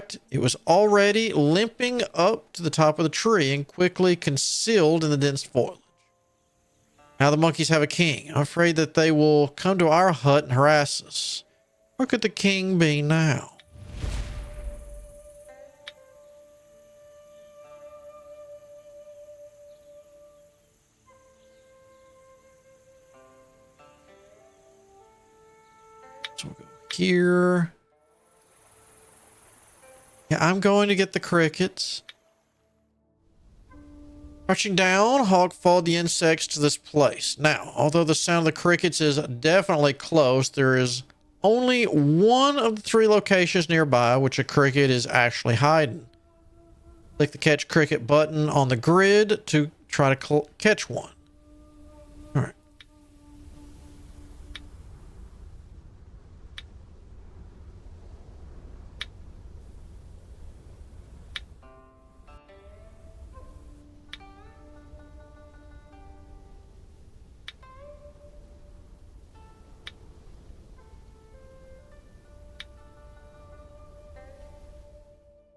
fact, it was already limping up to the top of the tree and quickly concealed in the dense foliage. Now the monkeys have a king. I'm afraid that they will come to our hut and harass us. Where could the king be now? So we'll go here. Yeah, I'm going to get the crickets. Crouching down, Hawk followed the insects to this place. Now, although the sound of the crickets is definitely close, there is only one of the 3 locations nearby which a cricket is actually hiding. Click the catch cricket button on the grid to try to catch one. All right.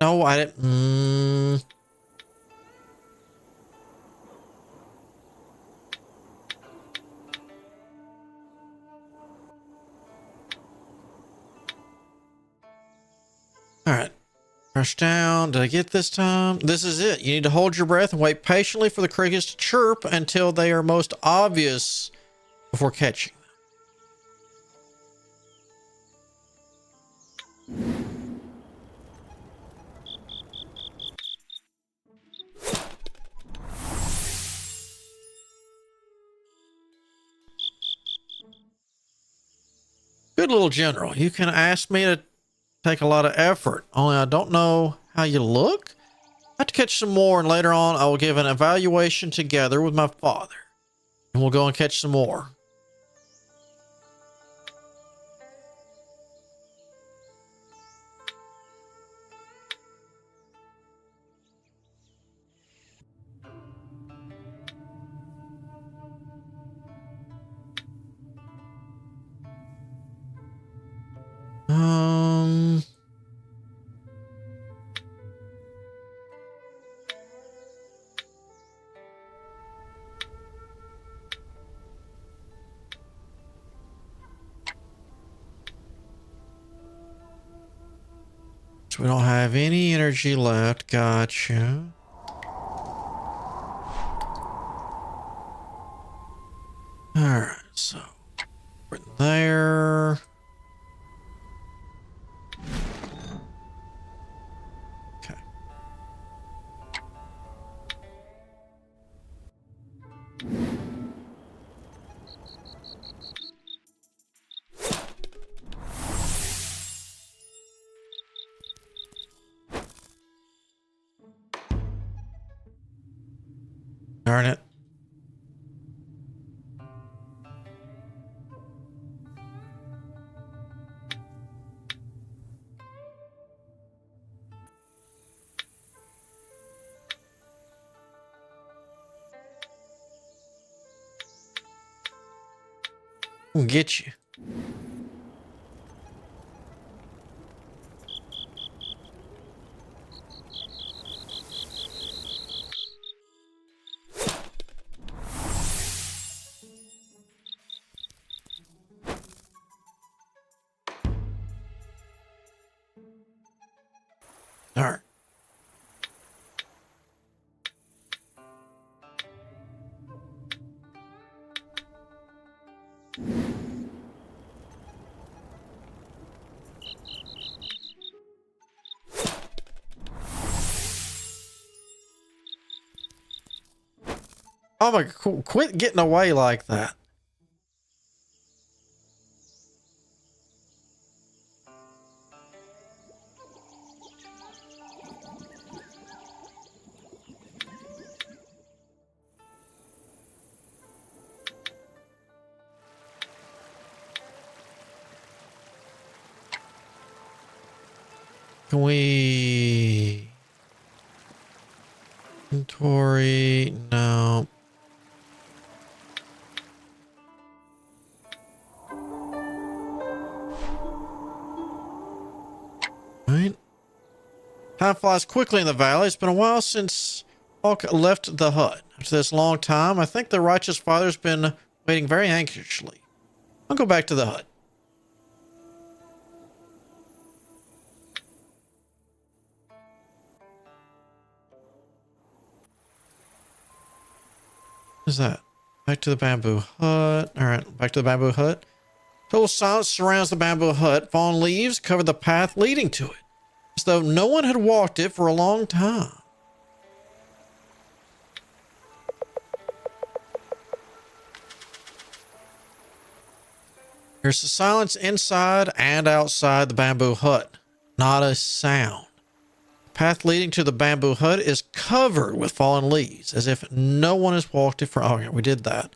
No, I didn't. All right. Crouch down. Did I get this time? This is it. You need to hold your breath and wait patiently for the crickets to chirp until they are most obvious before catching them. Good little general. You can ask me to take a lot of effort, only I don't know how you look. I have to catch some more, and later on I will give an evaluation together with my father. And we'll go and catch some more. So we don't have any energy left. Gotcha. Alright, so we're there. Okay. Darn it. We'll get you. All right. Oh my, quit getting away like that. Can we... Inventory? No. Right? Time flies quickly in the valley. It's been a while since Hawk left the hut. After this long time, I think the righteous father's been waiting very anxiously. I'll go back to the hut. What is that? Back to the bamboo hut. All right, back to the bamboo hut. Total silence surrounds the bamboo hut. Fallen leaves cover the path leading to it, as though no one had walked it for a long time. There's a silence inside and outside the bamboo hut. Not a sound. The path leading to the bamboo hut is covered with fallen leaves, as if no one has walked it for... Oh, yeah, we did that.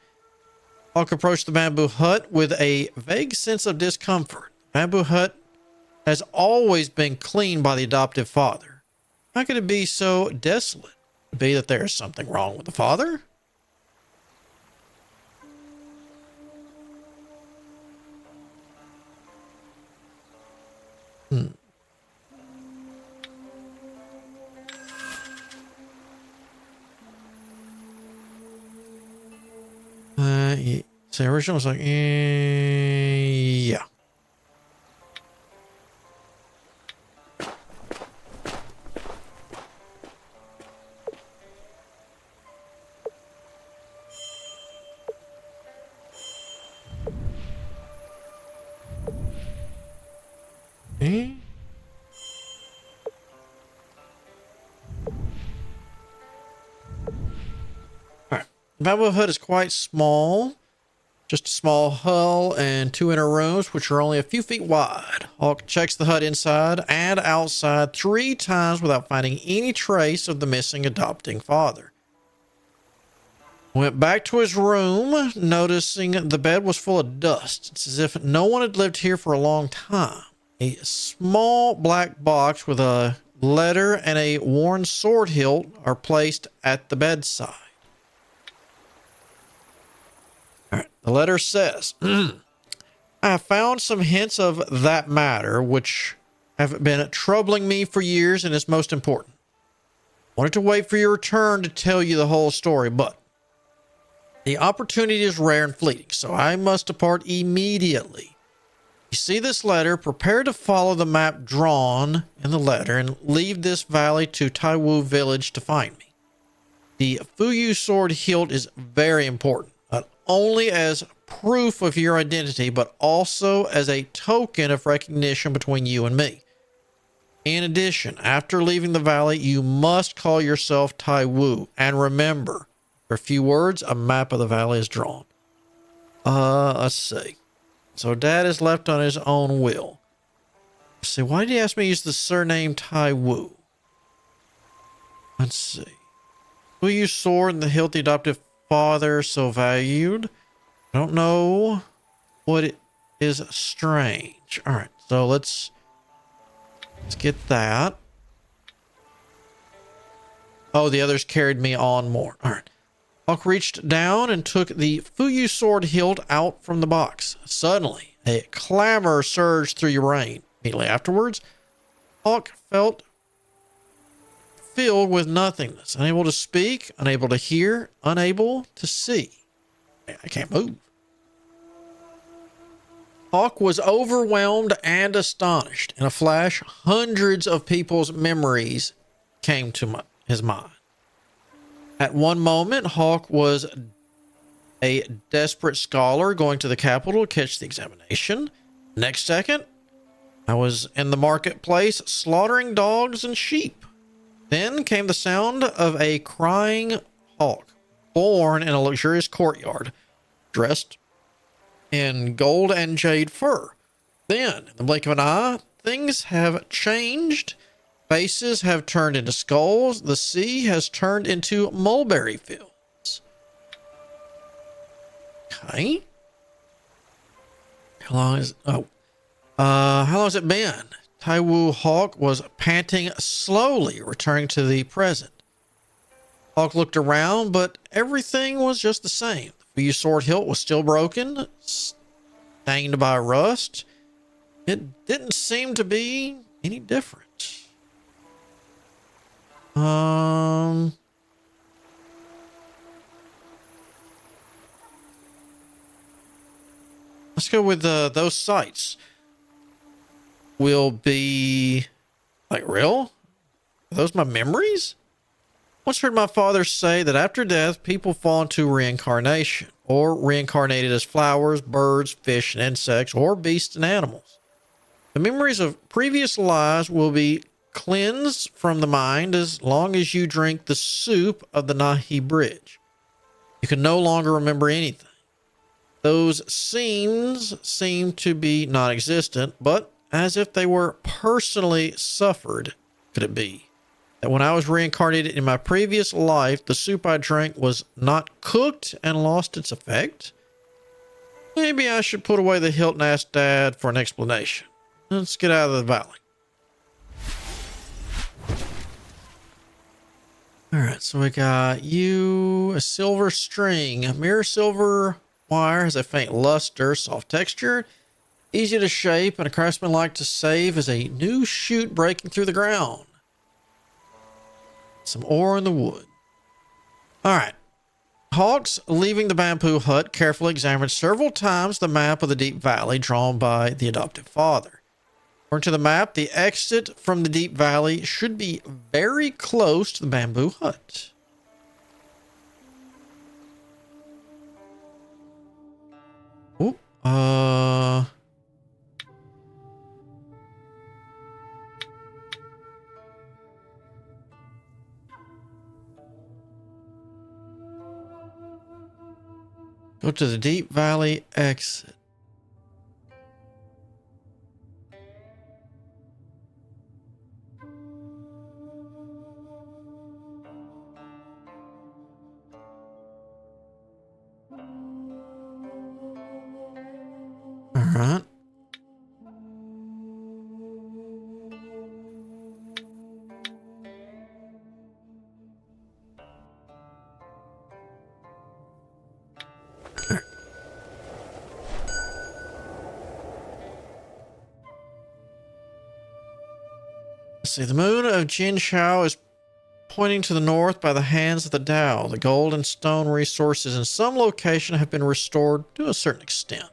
Hawk approached the bamboo hut with a vague sense of discomfort. The bamboo hut has always been cleaned by the adoptive father. How could it be so desolate? Could it be that there is something wrong with the father? Yeah. So the original was like, yeah. Eh? Alright. The bamboo hut is quite small. Just a small hull and 2 inner rooms, which are only a few feet wide. Hawk checks the hut inside and outside 3 times without finding any trace of the missing adopting father. Went back to his room, noticing the bed was full of dust. It's as if no one had lived here for a long time. A small black box with a letter and a worn sword hilt are placed at the bedside. All right. The letter says, I have found some hints of that matter which have been troubling me for years and is most important. Wanted to wait for your return to tell you the whole story, but the opportunity is rare and fleeting, so I must depart immediately. You see this letter, prepare to follow the map drawn in the letter and leave this valley to Taiwu village to find me. The Fuyu sword hilt is very important, not only as proof of your identity, but also as a token of recognition between you and me. In addition, after leaving the valley, you must call yourself Taiwu, and remember, for a few words, a map of the valley is drawn. Let's see. So Dad is left on his own will. Let's see, why did he ask me to use the surname Taiwu? Let's see. Who you sword and the hilt the adoptive father so valued? I don't know what it is strange. All right, so let's get that. Oh, the others carried me on more. All right. Hawk reached down and took the Fuyu sword hilt out from the box. Suddenly, a clamor surged through your brain. Immediately afterwards, Hawk felt filled with nothingness, unable to speak, unable to hear, unable to see. I can't move. Hawk was overwhelmed and astonished. In a flash, hundreds of people's memories came to his mind. At one moment, Hawk was a desperate scholar going to the capital to catch the examination. Next second, I was in the marketplace slaughtering dogs and sheep. Then came the sound of a crying hawk, born in a luxurious courtyard, dressed in gold and jade fur. Then, in the blink of an eye, things have changed. Faces have turned into skulls. The sea has turned into mulberry fields. Okay. How long has it been? Taiwu Hawk was panting slowly, returning to the present. Hawk looked around, but everything was just the same. The Fuyu sword hilt was still broken, stained by rust. It didn't seem to be any different. Let's go with those sites. Will be like real? Are those my memories? Once heard my father say that after death, people fall into reincarnation, or reincarnated as flowers, birds, fish, and insects, or beasts and animals. The memories of previous lives will be cleansed from the mind as long as you drink the soup of the Nahi Bridge. You can no longer remember anything. Those scenes seem to be non-existent, but as if they were personally suffered. Could it be that when I was reincarnated in my previous life, the soup I drank was not cooked and lost its effect? Maybe I should put away the hilt and ask Dad for an explanation. Let's get out of the valley. All right, so we got you, a silver string. A mirror silver wire has a faint luster, soft texture, easy to shape, and a craftsman like to save as a new shoot breaking through the ground. Some ore in the wood. All right. Hawks, leaving the bamboo hut, carefully examined several times the map of the deep valley drawn by the adoptive father. According to the map, the exit from the deep valley should be very close to the bamboo hut. Oop, go to the deep valley exit. All right. Let's see. The moon of Jin Shao is pointing to the north by the hands of the Tao. The gold and stone resources in some location have been restored to a certain extent.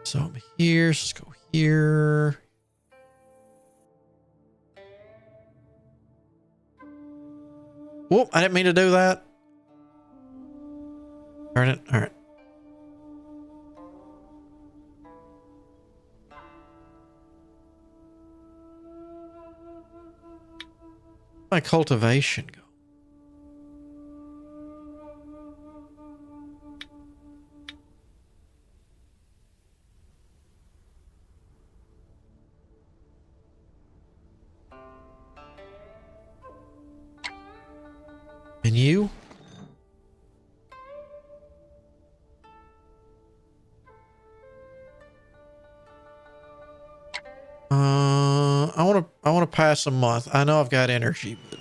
So I'm here. Let's go here. Whoop, I didn't mean to do that. Darn it. All right. My cultivation go? And you? I want to pass a month. I know I've got energy, but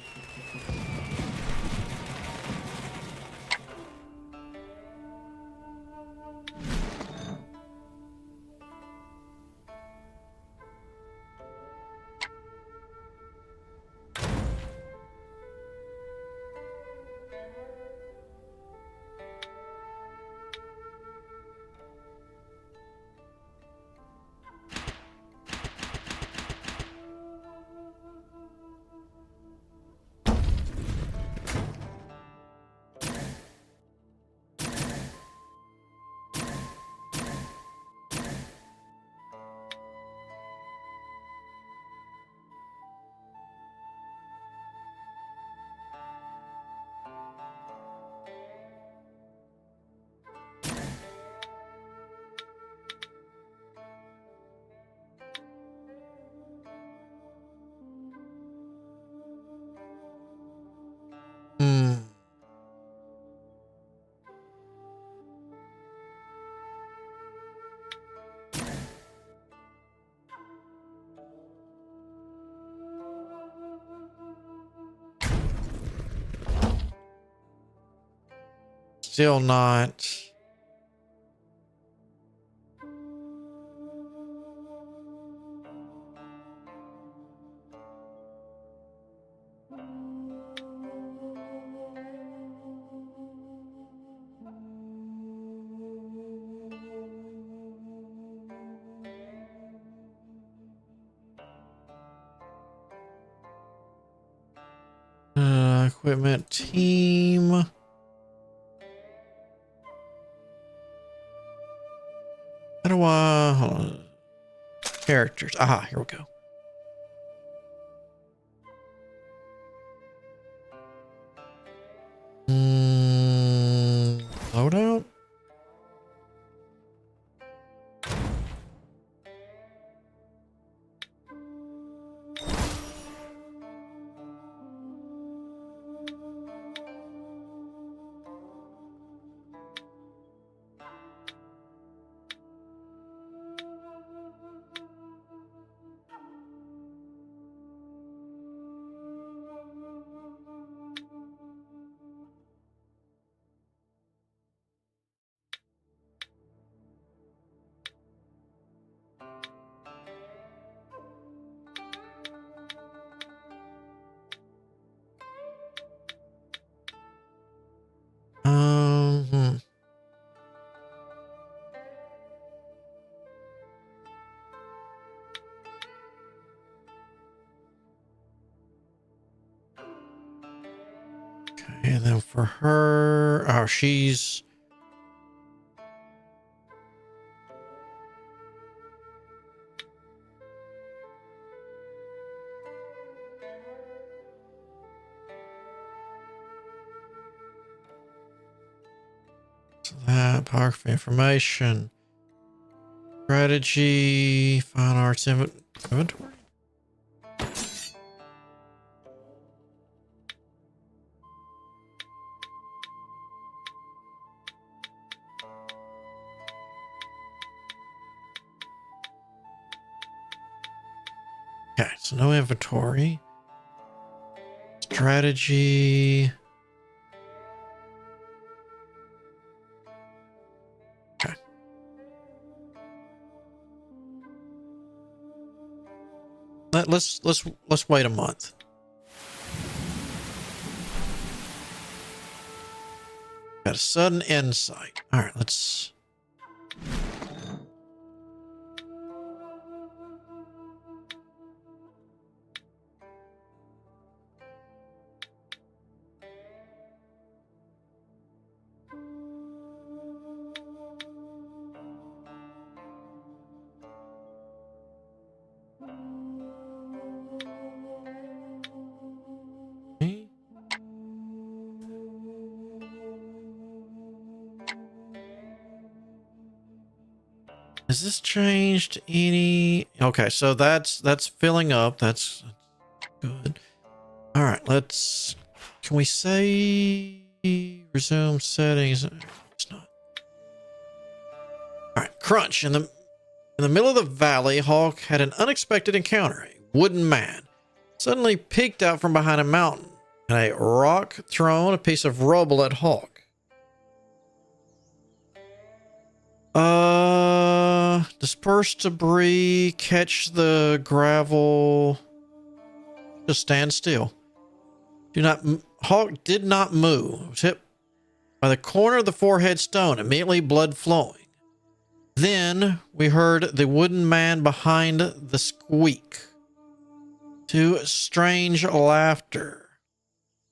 still not. Equipment team. How do I... Hold on. Characters. Aha, here we go. Loadout? Hmm. Okay, and then for her, oh, she's... So that, power of information, strategy, fine arts, inventory. Okay, so no inventory. Strategy. Okay. Let's wait a month. Got a sudden insight. All right, let's... Has this changed any? Okay, so that's filling up. That's good. All right, let's... Can we say resume settings? It's not. All right, crunch. In the middle of the valley, Hawk had an unexpected encounter. A wooden man suddenly peeked out from behind a mountain, and a rock thrown a piece of rubble at Hawk. Disperse debris, catch the gravel. Just stand still. Hawk did not move. It was hit by the corner of the forehead stone, immediately blood flowing. Then we heard the wooden man behind the squeak. Two strange laughter.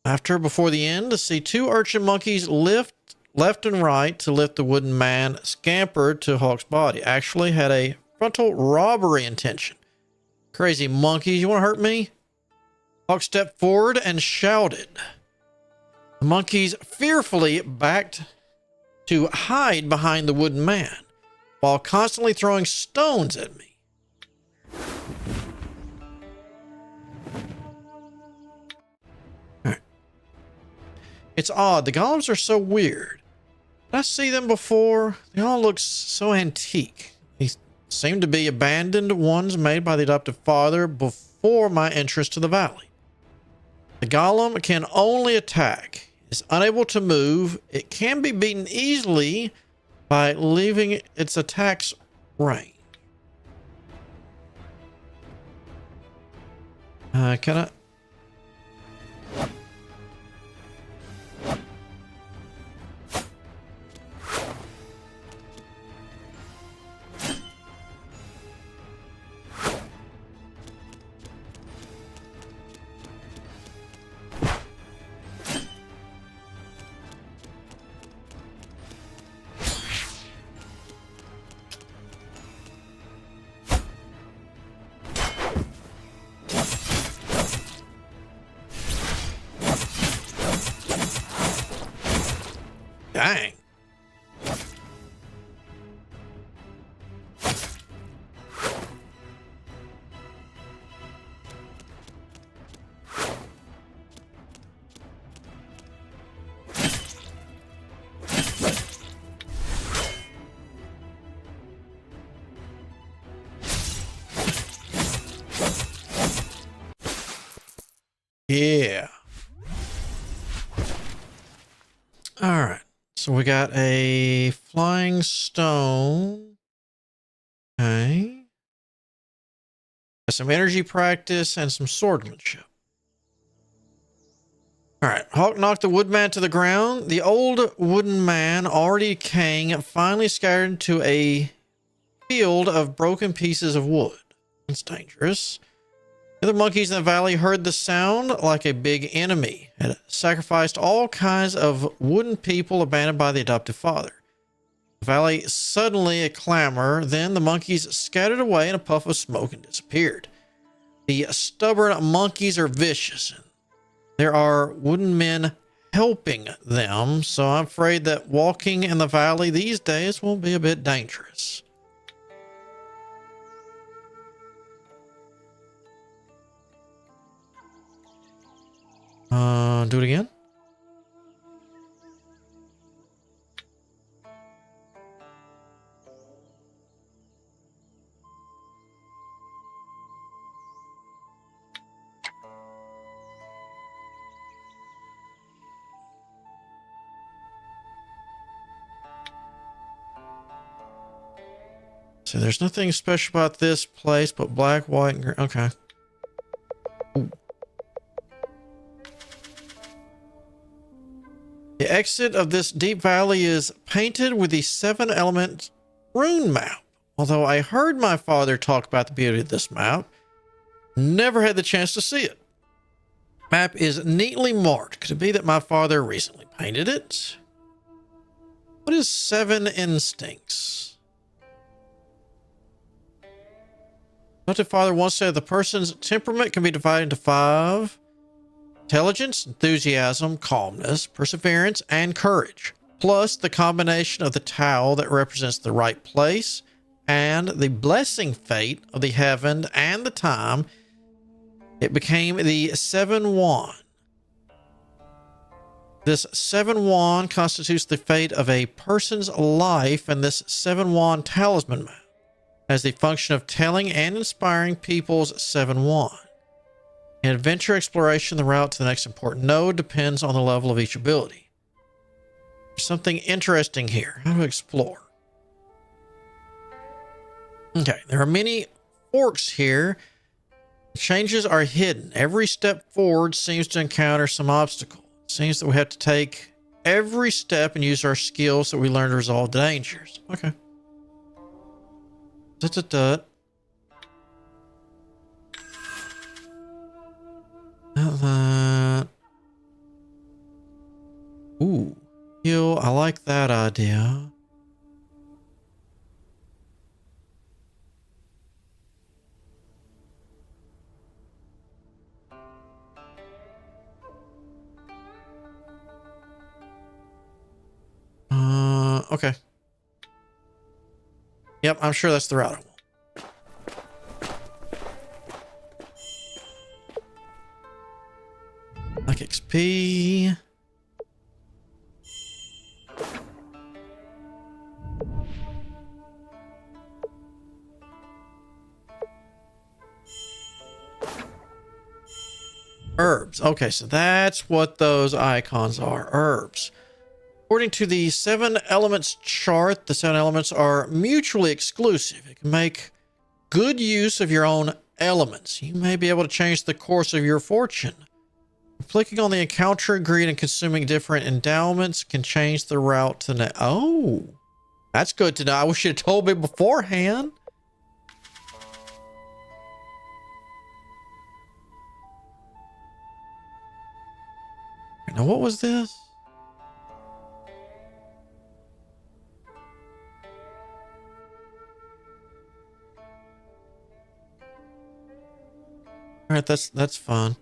Laughter before the end to see two urchin monkeys lift left and right to lift the wooden man scampered to Hawk's body. Actually had a frontal robbery intention. Crazy monkeys, you want to hurt me? Hawk stepped forward and shouted. The monkeys fearfully backed to hide behind the wooden man while constantly throwing stones at me. It's odd. The golems are so weird. Did I see them before? They all look so antique. They seem to be abandoned ones made by the adoptive father before my entrance to the valley. The golem can only attack. It's unable to move. It can be beaten easily by leaving its attacks range. Can I... Yeah. All right. So we got a flying stone. Okay. Got some energy practice and some swordsmanship. All right. Hawk knocked the woodman to the ground. The old wooden man, already decaying, finally scattered into a field of broken pieces of wood. It's dangerous. The other monkeys in the valley heard the sound like a big enemy had sacrificed all kinds of wooden people abandoned by the adoptive father. The valley suddenly a clamor, then the monkeys scattered away in a puff of smoke and disappeared. The stubborn monkeys are vicious. There are wooden men helping them, so I'm afraid that walking in the valley these days will be a bit dangerous. Do it again. So there's nothing special about this place but black, white, and green. Okay. Ooh. The exit of this deep valley is painted with the 7-element rune map. Although I heard my father talk about the beauty of this map, never had the chance to see it. Map is neatly marked. Could it be that my father recently painted it? What is 7 instincts? Adoptive father once said the person's temperament can be divided into 5. Intelligence, enthusiasm, calmness, perseverance, and courage. Plus the combination of the towel that represents the right place and the blessing fate of the heaven and the time. It became the 7 wand. This 7 wand constitutes the fate of a person's life, and this 7 wand talisman map has the function of telling and inspiring people's 7 wand. In adventure exploration, the route to the next important node depends on the level of each ability. There's something interesting here. How to explore? Okay, there are many forks here. Changes are hidden. Every step forward seems to encounter some obstacle. It seems that we have to take every step and use our skills that we learn to resolve the dangers. Okay. Dut. Ooh, heal. I like that idea. Okay. Yep, I'm sure that's the route I want. Like XP. Herbs. Okay, so that's what those icons are. Herbs. According to the 7 elements chart, the 7 elements are mutually exclusive. You can make good use of your own elements. You may be able to change the course of your fortune. Clicking on the encounter grid and consuming different endowments can change the route to the Oh, that's good to know. I wish you'd told me beforehand. Now, what was this? All right, that's fun.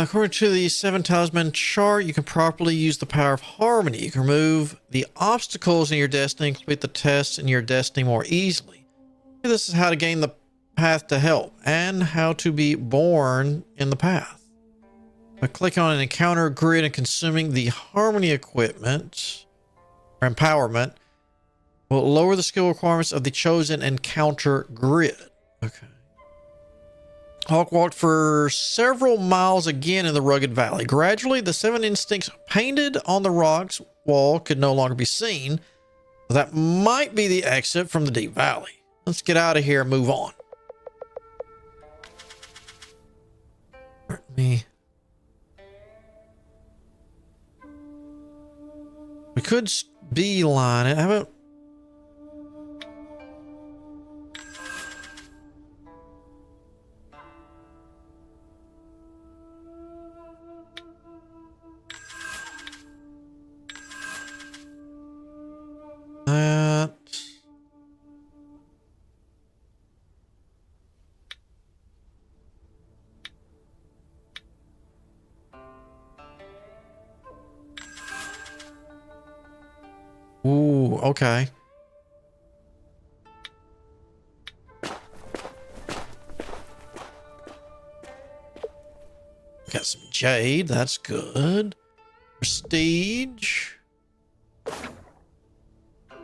According to the 7 talisman chart, you can properly use the power of harmony. You can remove the obstacles in your destiny and complete the tests in your destiny more easily. This is how to gain the path to help and how to be born in the path. By clicking on an encounter grid and consuming the harmony equipment or empowerment will lower the skill requirements of the chosen encounter grid. Okay. Hawk walked for several miles again in the rugged valley. Gradually, the 7 instincts painted on the rocks wall could no longer be seen. That might be the exit from the deep valley. Let's get out of here and move on. We could beeline it. How about... that. Ooh, okay. Got some jade, that's good. Prestige.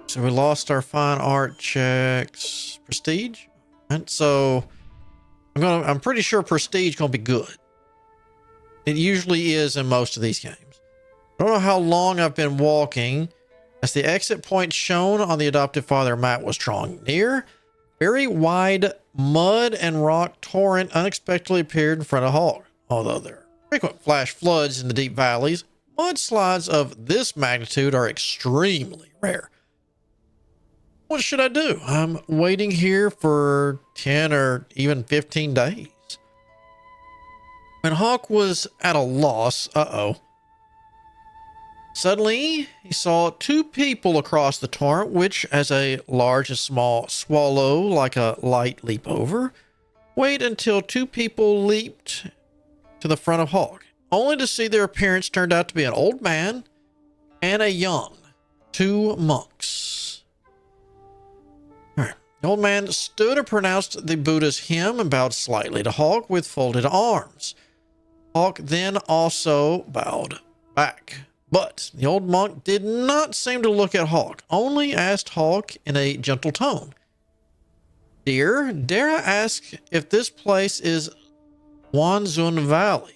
So we lost our fine art checks. Prestige? And so I'm pretty sure prestige gonna be good. It usually is in most of these games. I don't know how long I've been walking as the exit point shown on the adoptive father map was drawing near. Very wide mud and rock torrent unexpectedly appeared in front of Hawk. Although there are frequent flash floods in the deep valleys, mudslides of this magnitude are extremely rare. What should I do? I'm waiting here for 10 or even 15 days. When Hawk was at a loss, suddenly he saw 2 people across the torrent, which, as a large and small swallow, like a light leap over, wait until 2 people leaped to the front of Hawk, only to see their appearance turned out to be an old man and a young 2 monks. All right. The old man stood and pronounced the Buddha's hymn and bowed slightly to Hawk with folded arms. Hawk then also bowed back. But the old monk did not seem to look at Hawk, only asked Hawk in a gentle tone, "Dear, dare I ask if this place is Wanzun Valley?"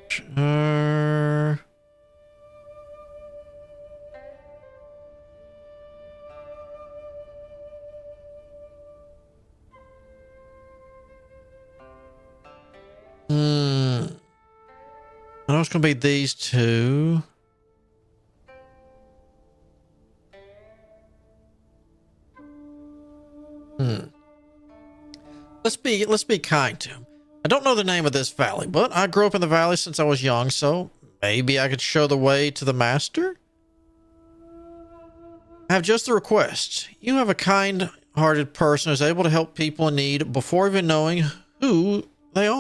Sure. I know it's going to be these 2. Let's be kind to him. I don't know the name of this valley, but I grew up in the valley since I was young, so maybe I could show the way to the master? I have just the request. You have a kind-hearted person who's able to help people in need before even knowing who they are.